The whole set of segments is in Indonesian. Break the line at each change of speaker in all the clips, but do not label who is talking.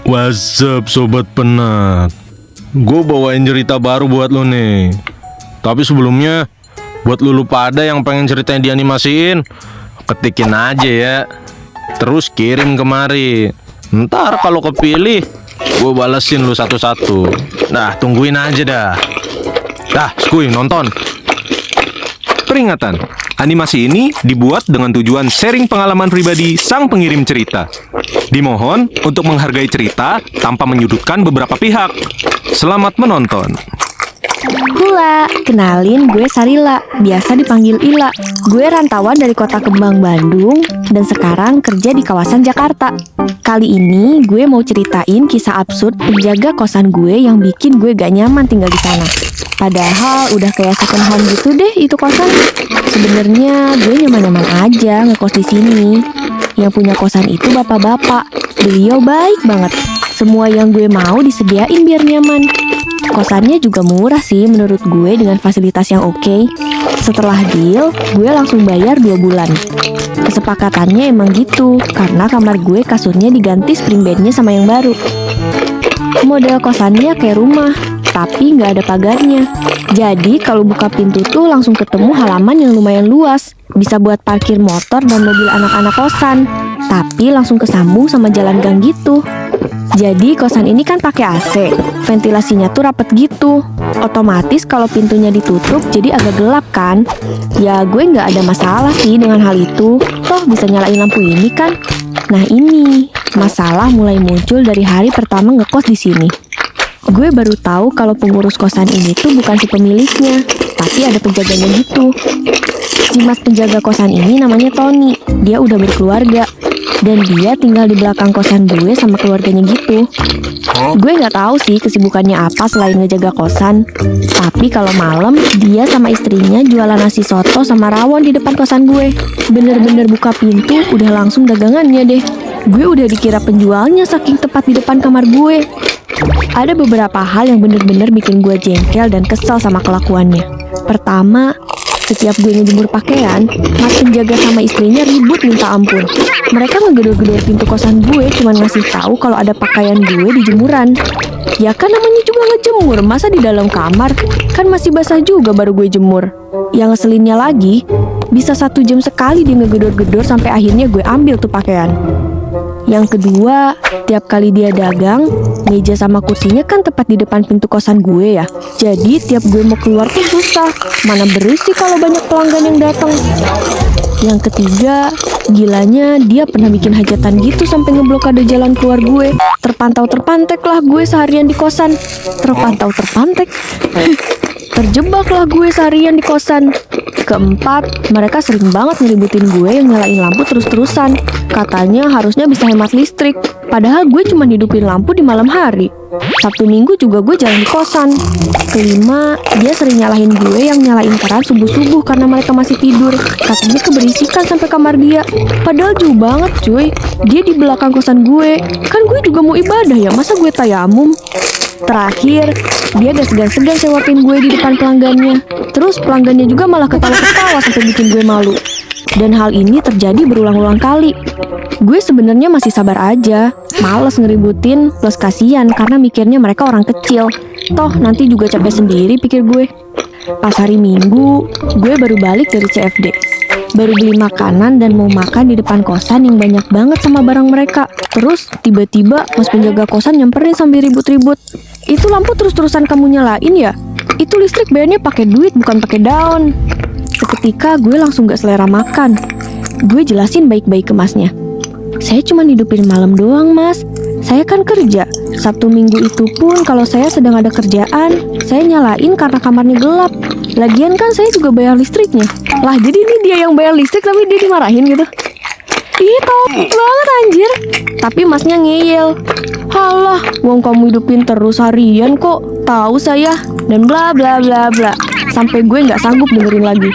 What's up sobat penat? Gue bawain cerita baru buat lo nih. Tapi sebelumnya, buat lu pada yang pengen ceritanya dianimasiin, ketikin aja ya. Terus kirim kemari. Ntar kalau kepilih, gue balesin lu satu-satu. Nah, tungguin aja dah. Dah, skuy nonton.
Peringatan, animasi ini dibuat dengan tujuan sharing pengalaman pribadi sang pengirim cerita. Dimohon untuk menghargai cerita tanpa menyudutkan beberapa pihak. Selamat menonton.
Hula, kenalin gue Sarila, biasa dipanggil Ila. Gue rantauan dari kota Kembang, Bandung, dan sekarang kerja di kawasan Jakarta. Kali ini gue mau ceritain kisah absurd penjaga kosan gue yang bikin gue gak nyaman tinggal di sana. Padahal udah kayak second home gitu deh itu kosan. Sebenarnya gue nyaman-nyaman aja ngekos di sini. Yang punya kosan itu bapak-bapak. Beliau baik banget. Semua yang gue mau disediain biar nyaman. Kosannya juga murah sih menurut gue dengan fasilitas yang oke. Setelah deal, gue langsung bayar 2 bulan. Kesepakatannya emang gitu, karena kamar gue kasurnya diganti spring bednya sama yang baru. Model kosannya kayak rumah, tapi nggak ada pagarnya. Jadi kalau buka pintu tuh langsung ketemu halaman yang lumayan luas. Bisa buat parkir motor dan mobil anak-anak kosan. Tapi langsung kesambung sama jalan gang gitu. Jadi kosan ini kan pakai AC, ventilasinya tuh rapet gitu. Otomatis kalau pintunya ditutup jadi agak gelap kan. Ya gue nggak ada masalah sih dengan hal itu. Toh bisa nyalain lampu ini kan. Nah ini, masalah mulai muncul dari hari pertama ngekos di sini. Gue baru tahu kalau pengurus kosan ini tuh bukan si pemiliknya, tapi ada penjaganya gitu. Si mas penjaga kosan ini namanya Tony. Dia udah berkeluarga. Dan dia tinggal di belakang kosan gue sama keluarganya gitu. Gue nggak tahu sih kesibukannya apa selain ngejaga kosan. Tapi kalau malam, dia sama istrinya jualan nasi soto sama rawon di depan kosan gue. Bener-bener buka pintu, udah langsung dagangannya deh. Gue udah dikira penjualnya saking tepat di depan kamar gue. Ada beberapa hal yang bener-bener bikin gue jengkel dan kesal sama kelakuannya. Pertama, setiap gue ngejemur pakaian, mas penjaga sama istrinya ribut minta ampun. Mereka ngegedor-gedor pintu kosan gue cuman ngasih tahu kalau ada pakaian gue di jemuran. Ya kan namanya juga ngejemur, masa di dalam kamar? Kan masih basah juga baru gue jemur. Yang ngeselinnya lagi, bisa 1 jam sekali dia ngegedor-gedor sampai akhirnya gue ambil tuh pakaian. Yang kedua, tiap kali dia dagang, meja sama kursinya kan tepat di depan pintu kosan gue ya. Jadi tiap gue mau keluar tuh susah. Mana berisi kalau banyak pelanggan yang datang. Yang ketiga, gilanya dia pernah bikin hajatan gitu sampai ngeblokade jalan keluar gue. Terpantau-terpantek lah gue seharian di kosan. Terpantau-terpantek. Terjebak lah gue seharian di kosan. Keempat, mereka sering banget ngeributin gue yang nyalain lampu terus-terusan. Katanya harusnya bisa hemat listrik. Padahal gue cuma hidupin lampu di malam hari. Sabtu Minggu juga gue jalan di kosan. Kelima, dia sering nyalahin gue yang nyalain keran subuh-subuh karena mereka masih tidur. Katanya keberisikan sampai kamar dia. Padahal jauh banget cuy. Dia di belakang kosan gue. Kan gue juga mau ibadah ya, masa gue tayamum? Terakhir, dia gak segan-segan sewatin gue di depan pelanggannya. Terus pelanggannya juga malah ketawa-ketawa sampai bikin gue malu. Dan hal ini terjadi berulang-ulang kali. Gue sebenarnya masih sabar aja, males ngeributin, plus kasihan karena mikirnya mereka orang kecil. Toh nanti juga capek sendiri pikir gue. Pas hari Minggu, gue baru balik dari CFD. Baru beli makanan dan mau makan di depan kosan yang banyak banget sama barang mereka. Terus tiba-tiba mas penjaga kosan nyamperin sambil ribut-ribut. Itu lampu terus-terusan kamu nyalain ya? Itu listrik bayarnya pakai duit bukan pakai daun. Seketika gue langsung gak selera makan. Gue jelasin baik-baik ke masnya. Saya cuma hidupin malam doang mas. Saya kan kerja. Sabtu Minggu itu pun kalau saya sedang ada kerjaan, saya nyalain karena kamarnya gelap. Lagian kan saya juga bayar listriknya. Lah jadi ini dia yang bayar listrik tapi dia dimarahin gitu. Ih topik banget anjir. Tapi masnya ngeyel. Halah, wong kamu hidupin terus harian kok. Tahu saya. Dan bla bla bla bla. Sampai gue gak sanggup dengerin lagi.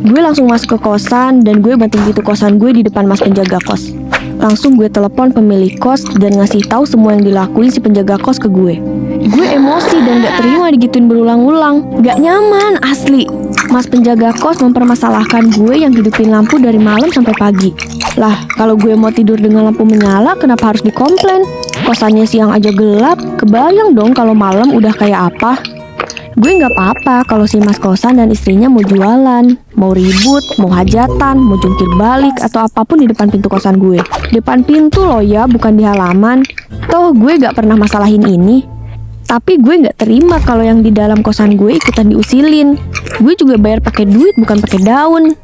Gue langsung masuk ke kosan dan gue banting pintu kosan gue di depan mas penjaga kos. Langsung gue telepon pemilik kos dan ngasih tahu semua yang dilakuin si penjaga kos ke gue. Gue emosi dan gak terima digituin berulang-ulang. Gak nyaman, asli. Mas penjaga kos mempermasalahkan gue yang hidupin lampu dari malam sampai pagi. Lah, kalau gue mau tidur dengan lampu menyala, kenapa harus dikomplain? Kosannya siang aja gelap, kebayang dong kalau malam udah kayak apa. Gue nggak apa-apa kalau si mas kosan dan istrinya mau jualan, mau ribut, mau hajatan, mau jungkir balik, atau apapun di depan pintu kosan gue. Depan pintu loh ya, bukan di halaman. Toh gue nggak pernah masalahin ini. Tapi gue nggak terima kalau yang di dalam kosan gue ikutan diusilin. Gue juga bayar pakai duit, bukan pakai daun.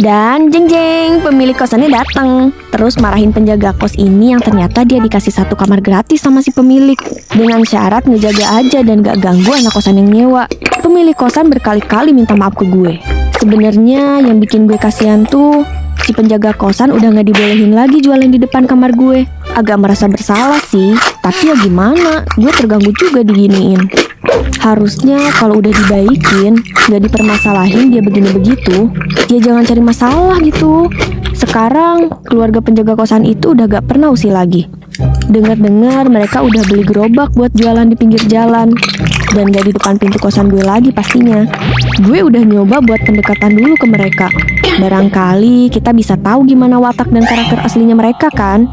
Dan jeng-jeng, pemilik kosannya datang. Terus marahin penjaga kos ini yang ternyata dia dikasih 1 kamar gratis sama si pemilik. Dengan syarat ngejaga aja dan gak ganggu anak kosan yang nyewa. Pemilik kosan berkali-kali minta maaf ke gue. Sebenarnya yang bikin gue kasihan tuh, si penjaga kosan udah gak dibolehin lagi jualan di depan kamar gue. Agak merasa bersalah sih, tapi ya gimana, gue terganggu juga diginiin. Harusnya kalau udah dibaikin, gak dipermasalahin dia begini-begitu, ya jangan cari masalah gitu. Sekarang keluarga penjaga kosan itu udah gak pernah usil lagi. Dengar-dengar mereka udah beli gerobak buat jualan di pinggir jalan. Dan gak di depan pintu kosan gue lagi pastinya. Gue udah nyoba buat pendekatan dulu ke mereka. Barangkali kita bisa tahu gimana watak dan karakter aslinya mereka kan.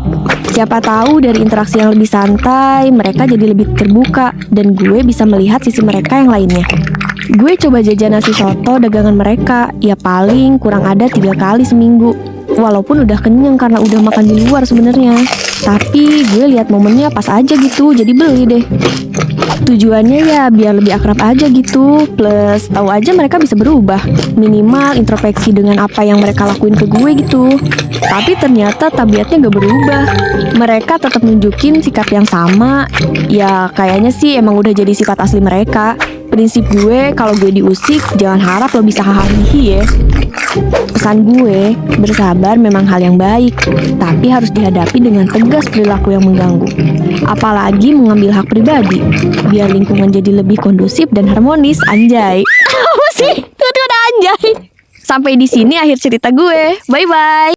Siapa tahu dari interaksi yang lebih santai, mereka jadi lebih terbuka. Dan gue bisa melihat sisi mereka yang lainnya. Gue coba jajan nasi soto dagangan mereka. Ya paling kurang ada 3 kali seminggu. Walaupun udah kenyang karena udah makan di luar sebenarnya. Tapi gue lihat momennya pas aja gitu, jadi beli deh. Tujuannya ya biar lebih akrab aja gitu. Plus tahu aja mereka bisa berubah. Minimal introspeksi dengan apa yang mereka lakuin ke gue gitu. Tapi ternyata tabiatnya gak berubah. Mereka tetap nunjukin sikap yang sama. Ya kayaknya sih emang udah jadi sifat asli mereka. Prinsip gue kalau gue diusik jangan harap lo bisa hahaha ya. Pesan gue, bersabar memang hal yang baik, tapi harus dihadapi dengan tegas perilaku yang mengganggu. Apalagi mengambil hak pribadi, biar lingkungan jadi lebih kondusif dan harmonis, anjay. Apa sih? Itu ada anjay. Sampai di sini akhir cerita gue. Bye-bye.